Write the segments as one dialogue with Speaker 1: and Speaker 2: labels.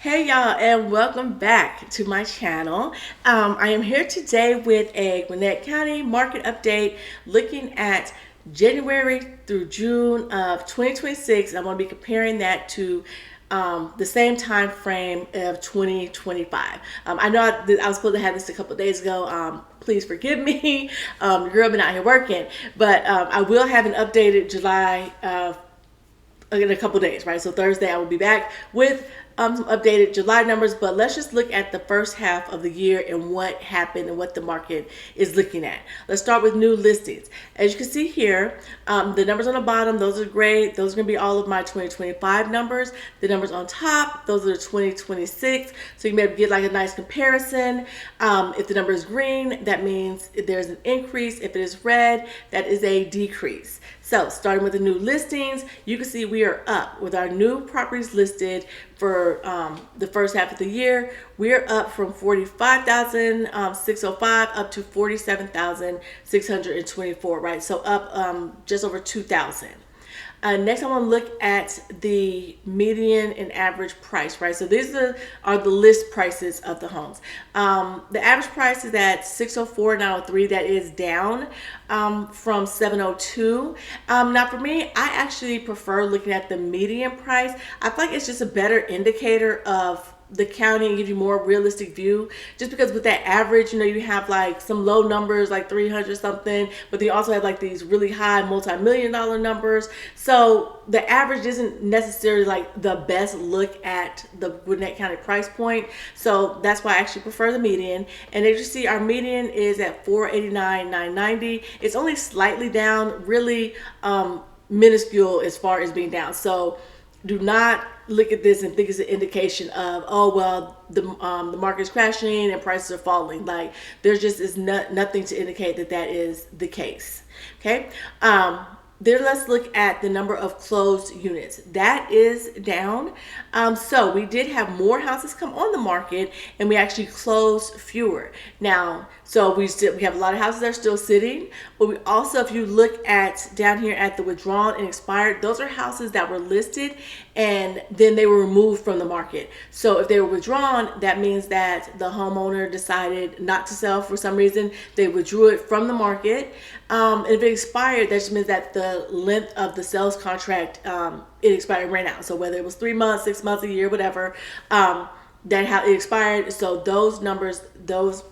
Speaker 1: Hey y'all, and welcome back to my channel. I am here today with a Gwinnett County market update looking at January through June of 2026. I'm going to be comparing that to the same time frame of 2025. I know I was supposed to have this a couple of days ago. Please forgive me. The girl been out here working, but I will have an updated July in a couple days, right? So Thursday I will be back with some updated July numbers, but let's just look at the first half of the year and what happened and what the market is looking at. Let's start with new listings. As you can see here, the numbers on the bottom, those are great. Those are going to be all of my 2025 numbers. The numbers on top, those are the 2026. So you may get like a nice comparison. If the number is green, that means there's an increase. If it is red, that is a decrease. So starting with the new listings, you can see we are up with our new properties listed for the first half of the year. We're up from 45,605 up to 47,624, right? So up just over 2,000. Next, I want to look at the median and average price, right? So these are the list prices of the homes. The average price is at 604,903. That is down from 702. Now, for me, I actually prefer looking at the median price. I feel like it's just a better indicator of the county and give you more realistic view, just because with that average, you have like some low numbers like 300 something, but they also have like these really high multi-million-dollar numbers. So the average isn't necessarily like the best look at the Gwinnett County price point. So that's why I actually prefer the median. And as you see, our median is at 489,990. It's only slightly down, really minuscule as far as being down. So do not look at this and think it's an indication of, oh well, the market's crashing and prices are falling. Like there's just is nothing to indicate that that is the case. Okay. Then let's look at the number of closed units. That is down. So we did have more houses come on the market and we actually closed fewer. Now, so we have a lot of houses that are still sitting, but we also, if you look at down here at the withdrawn and expired, those are houses that were listed and then they were removed from the market. So if they were withdrawn, that means that the homeowner decided not to sell for some reason. They withdrew it from the market. And if it expired, that just means that the length of the sales contract, it expired, ran out. So whether it was 3 months, 6 months, a year, whatever, that how it expired. So those numbers, those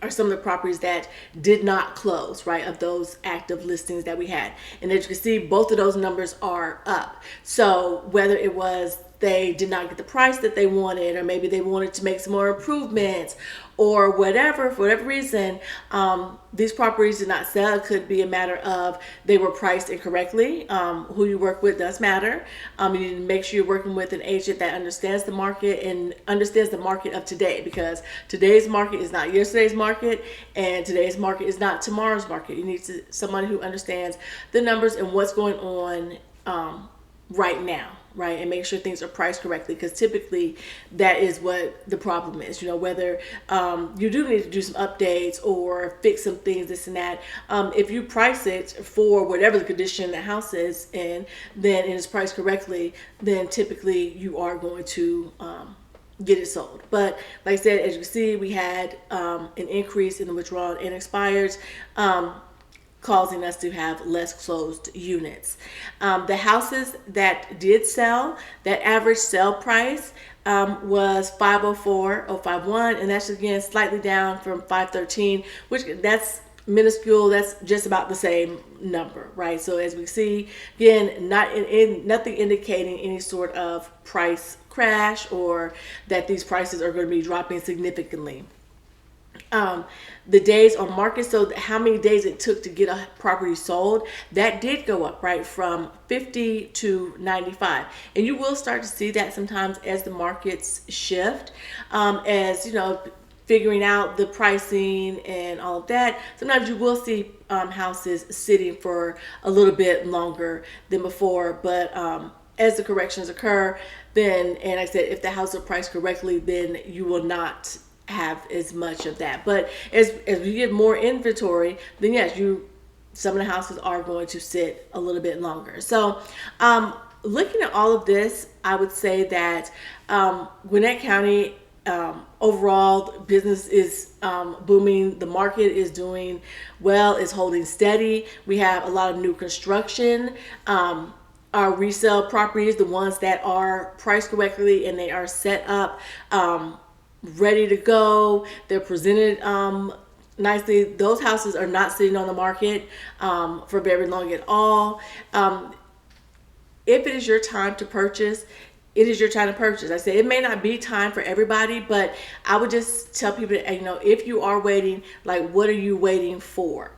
Speaker 1: are some of the properties that did not close, right, of those active listings that we had. And as you can see, both of those numbers are up. So whether it was they did not get the price that they wanted, or maybe they wanted to make some more improvements, or whatever, for whatever reason, these properties did not sell. It could be a matter of they were priced incorrectly. Who you work with does matter. You need to make sure you're working with an agent that understands the market and understands the market of today, because today's market is not yesterday's market, and today's market is not tomorrow's market. You need someone who understands the numbers and what's going on right now, right, and make sure things are priced correctly, because typically that is what the problem is. Whether you do need to do some updates or fix some things, this and that. If you price it for whatever the condition the house is in, then it is priced correctly, then typically you are going to get it sold. But like I said, as you can see, we had an increase in the withdrawal and expires, causing us to have less closed units. The houses that did sell, that average sale price was 504,051, and that's again slightly down from 513, which that's minuscule. That's just about the same number, right? So as we see, again, nothing indicating any sort of price crash or that these prices are going to be dropping significantly. The days on market, so how many days it took to get a property sold, that did go up, right, from 50 to 95. And you will start to see that sometimes as the markets shift, as figuring out the pricing and all of that. Sometimes you will see houses sitting for a little bit longer than before, but as the corrections occur, then, and like I said, if the house is priced correctly, then you will not have as much of that. But as we get more inventory, then yes, some of the houses are going to sit a little bit longer. So Looking at all of this, I would say that Gwinnett County overall business is booming. The market is doing well, is holding steady. We have a lot of new construction. Our resale properties, the ones that are priced correctly and they are set up, ready to go. They're presented nicely. Those houses are not sitting on the market for very long at all. If it is your time to purchase, it is your time to purchase. I say it may not be time for everybody, but I would just tell people, if you are waiting, like, what are you waiting for?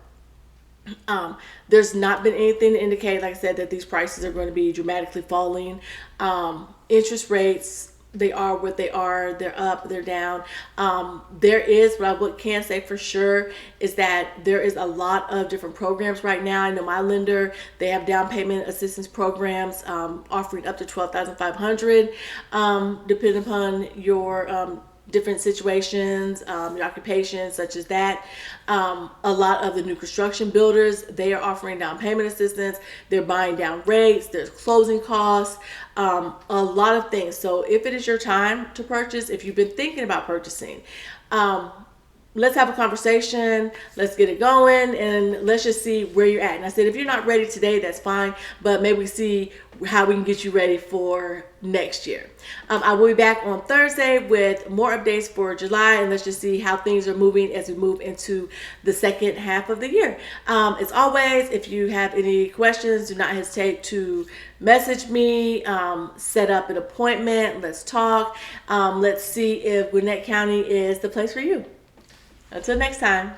Speaker 1: There's not been anything to indicate, like I said, that these prices are going to be dramatically falling. Interest rates, they are what they are. They're up, they're down. There is, what I can say for sure is that there is a lot of different programs right now. I know my lender, they have down payment assistance programs offering up to $12,500, depending upon your different situations, your occupation, such as that. A lot of the new construction builders, they are offering down payment assistance. They're buying down rates. There's closing costs, a lot of things. So if it is your time to purchase, if you've been thinking about purchasing, let's have a conversation. Let's get it going, and let's just see where you're at. And I said, if you're not ready today, that's fine, but maybe we see how we can get you ready for next year. I will be back on Thursday with more updates for July, and let's just see how things are moving as we move into the second half of the year. As always, if you have any questions, do not hesitate to message me, set up an appointment. Let's talk. Let's see if Gwinnett County is the place for you. Until next time.